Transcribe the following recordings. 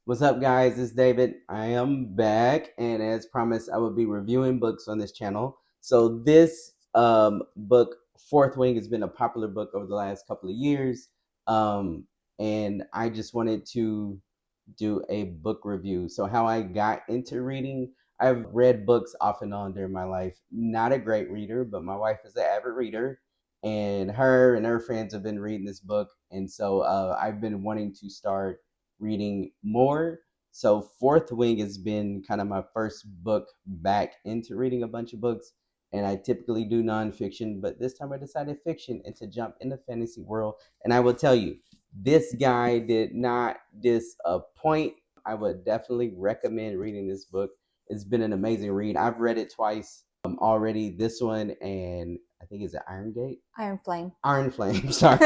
What's up, guys? It's David. I am back, and as promised, I will be reviewing books on this channel. So, this book, Fourth Wing, has been a popular book over the last couple of years, um, and I just wanted to do a book review. So, how I got into reading, I've read books off and on during my life. Not a great reader, but my wife is an avid reader, and her friends have been reading this book, and so I've been wanting to start reading more. So Fourth Wing has been kind of my first book back into reading a bunch of books. And I typically do nonfiction, but this time I decided fiction and to jump in the fantasy world. And I will tell you, this guy did not disappoint. I would definitely recommend reading this book. It's been an amazing read. I've read it twice already. This one and I think it's Iron Gate. Iron Flame. Iron Flame, sorry.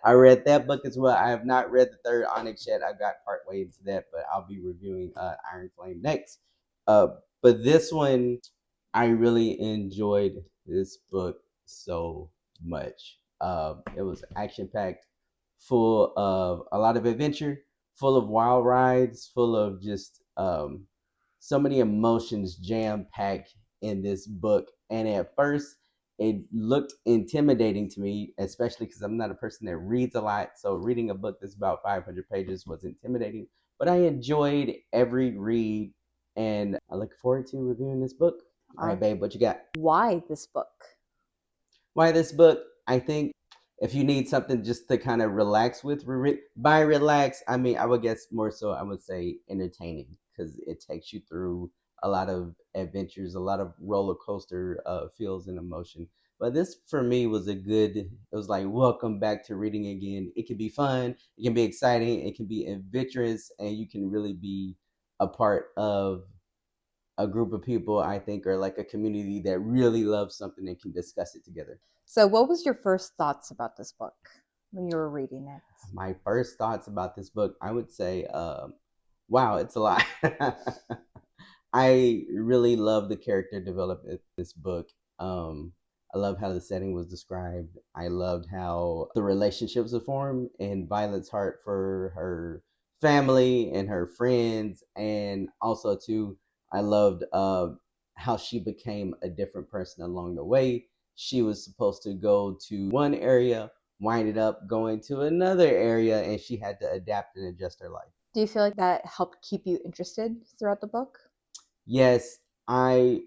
I read that book as well. I have not read the third Onyx yet. I've got part way into that, but I'll be reviewing Iron Flame next. Uh, but this one, I really enjoyed this book so much. It was action packed, full of a lot of adventure, full of wild rides, full of just so many emotions jam packed in this book. And at first, it looked intimidating to me, especially because I'm not a person that reads a lot. So reading a book that's about 500 pages was intimidating, but I enjoyed every read, and I look forward to reviewing this book. All right, babe, what you got? Why this book? Why this book? I think if you need something just to kind of relax with, by relax, I mean, I would guess more so, I would say entertaining, because it takes you through a lot of adventures, a lot of roller coaster feels and emotion. But this for me was it was like, welcome back to reading again. It can be fun, it can be exciting, it can be adventurous, and you can really be a part of a group of people, I think, are like a community that really loves something and can discuss it together. So, what was your first thoughts about this book when you were reading it? My first thoughts about this book, I would say, wow, it's a lot. I really love the character development in this book. I love how the setting was described. I loved how the relationships were formed and Violet's heart for her family and her friends, and also too, I loved how she became a different person along the way. She was supposed to go to one area, winded up going to another area, and she had to adapt and adjust her life. Do you feel like that helped keep you interested throughout the book? Yes, I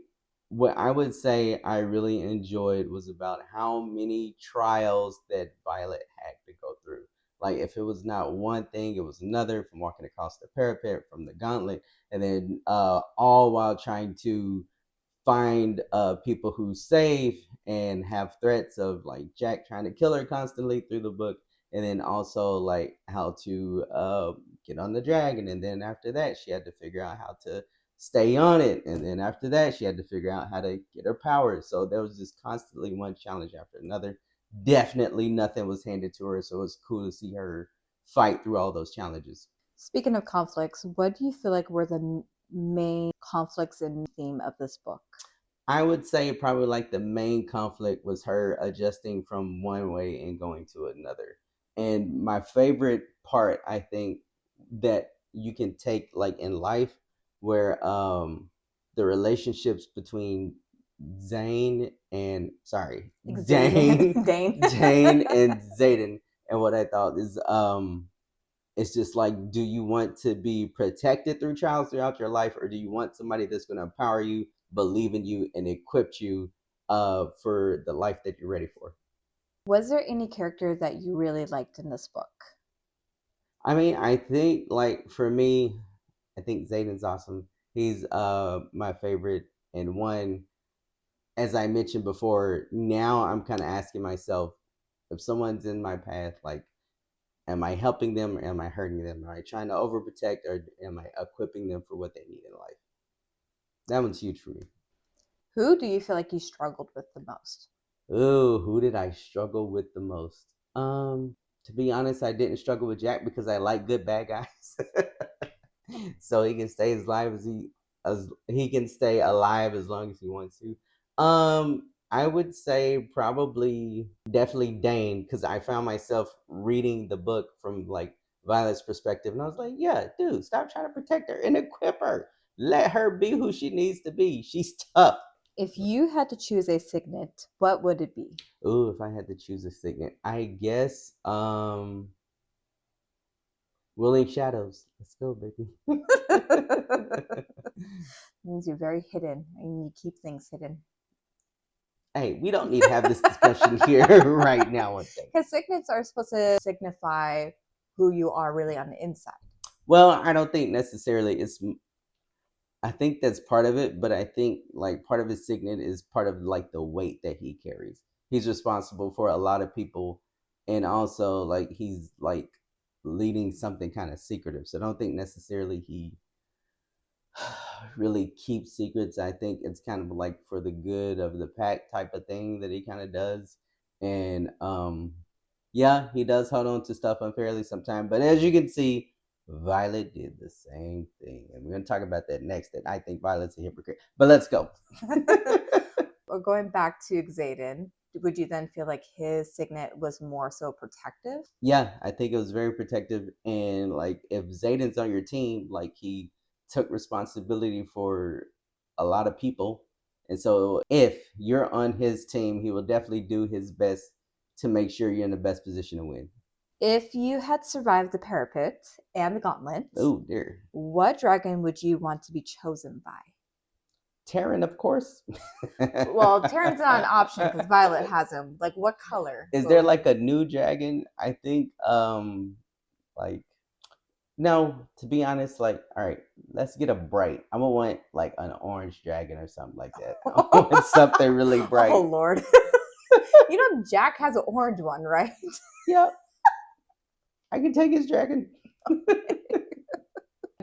what I would say I really enjoyed was about how many trials that Violet had to go through. Like if it was not one thing, it was another, from walking across the parapet, from the gauntlet, and then all while trying to find people who safe and have threats of like Jack trying to kill her constantly through the book, and then also like how to get on the dragon, and then after that she had to figure out how to stay on it, and then after that she had to figure out how to get her powers. So there was just constantly one challenge after another. Definitely nothing was handed to her, so it was cool to see her fight through all those challenges. Speaking of conflicts, what do you feel like were the main conflicts and theme of this book? I would say probably like the main conflict was her adjusting from one way and going to another. And my favorite part, I think, that you can take like in life, where the relationships between Zane and sorry, Xaden. Dane. Jane and Zayden, and what I thought is it's just like, do you want to be protected through trials throughout your life, or do you want somebody that's going to empower you, believe in you, and equip you for the life that you're ready for? Was there any character that you really liked in this book? I mean, I think like for me, I think Zayden's awesome. He's my favorite, and one, as I mentioned before, now I'm kind of asking myself, if someone's in my path, like, am I helping them or am I hurting them? Am I trying to overprotect or am I equipping them for what they need in life? That one's huge for me. Who do you feel like you struggled with the most? Ooh, who did I struggle with the most? To be honest, I didn't struggle with Jack because I like good bad guys. So he can stay as he can stay alive as long as he wants to. I would say probably definitely Dane, because I found myself reading the book from like Violet's perspective, and I was like, yeah, dude, stop trying to protect her and equip her. Let her be who she needs to be. She's tough. If you had to choose a signet, what would it be? Ooh, if I had to choose a signet, I guess Willing Shadows. Let's go, baby. Means you're very hidden and you keep things hidden. Hey, we don't need to have this discussion here right now, one thing. Because signets are supposed to signify who you are really on the inside. Well, I don't think necessarily it's. I think that's part of it, but I think like part of his signet is part of like the weight that he carries. He's responsible for a lot of people, and also like he's like leading something kind of secretive. So I don't think necessarily he really keeps secrets. I think it's kind of like for the good of the pack type of thing that he kind of does. And yeah, he does hold on to stuff unfairly sometimes. But as you can see, Violet did the same thing. And we're gonna talk about that next. That I think Violet's a hypocrite. But let's go. Or going back to Xaden, would you then feel like his signet was more so protective? Yeah, I think it was very protective. And like if Zayden's on your team, like he took responsibility for a lot of people. And so if you're on his team, he will definitely do his best to make sure you're in the best position to win. If you had survived the parapet and the gauntlet, Oh dear. what dragon would you want to be chosen by? Terran, of course. Well, Terran's not an option because Violet has him. Like, what color? Is there like a new dragon? I think like no, to be honest, like, all right, let's get a bright. I'm gonna want like an orange dragon or something like that. I want something really bright. Oh Lord. You know Jack has an orange one, right? Yep. I can take his dragon.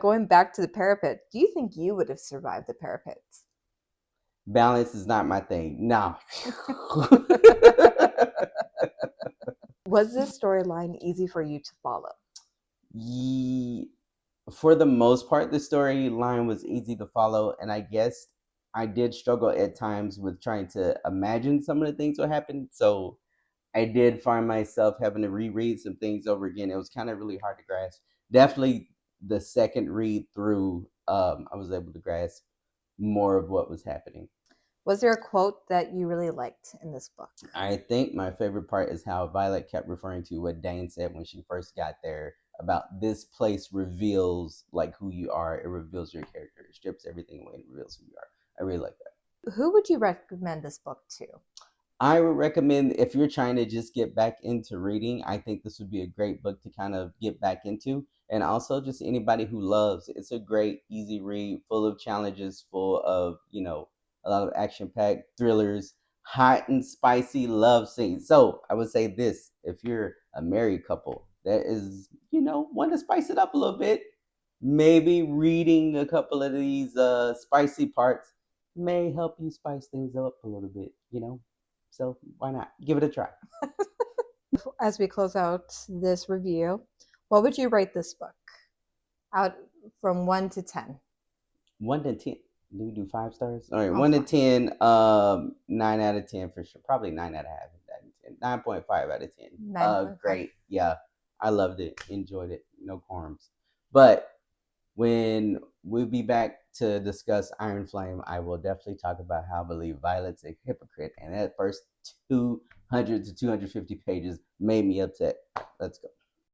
Going back to the parapet, do you think you would have survived the parapet? Balance is not my thing. Nah. Was this storyline easy for you to follow? For the most part, the storyline was easy to follow, and I guess I did struggle at times with trying to imagine some of the things that happened. So I did find myself having to reread some things over again. It was kind of really hard to grasp. Definitely the second read through, I was able to grasp more of what was happening. Was there a quote that you really liked in this book? I think my favorite part is how Violet kept referring to what Dane said when she first got there about this place reveals like who you are. It reveals your character. It strips everything away and reveals who you are. I really like that. Who would you recommend this book to? I would recommend if you're trying to just get back into reading, I think this would be a great book to kind of get back into. And also just anybody who loves. It's a great, easy read, full of challenges, full of, a lot of action-packed thrillers, hot and spicy love scenes. So I would say this, if you're a married couple that is, want to spice it up a little bit, maybe reading a couple of these spicy parts may help you spice things up a little bit. So why not? Give it a try. As we close out this review, what would you rate this book out from 1 to 10? 1 to 10. Do we do 5 stars? All right, Oh, 1 to fine. 10, 9 out of 10 for sure. Probably 9 out of half of that. 9.5 out of 10. 9.5. Great. Yeah, I loved it. Enjoyed it. No qualms. But when we'll be back to discuss Iron Flame, I will definitely talk about how I believe Violet's a hypocrite. And that first 200 to 250 pages made me upset. Let's go.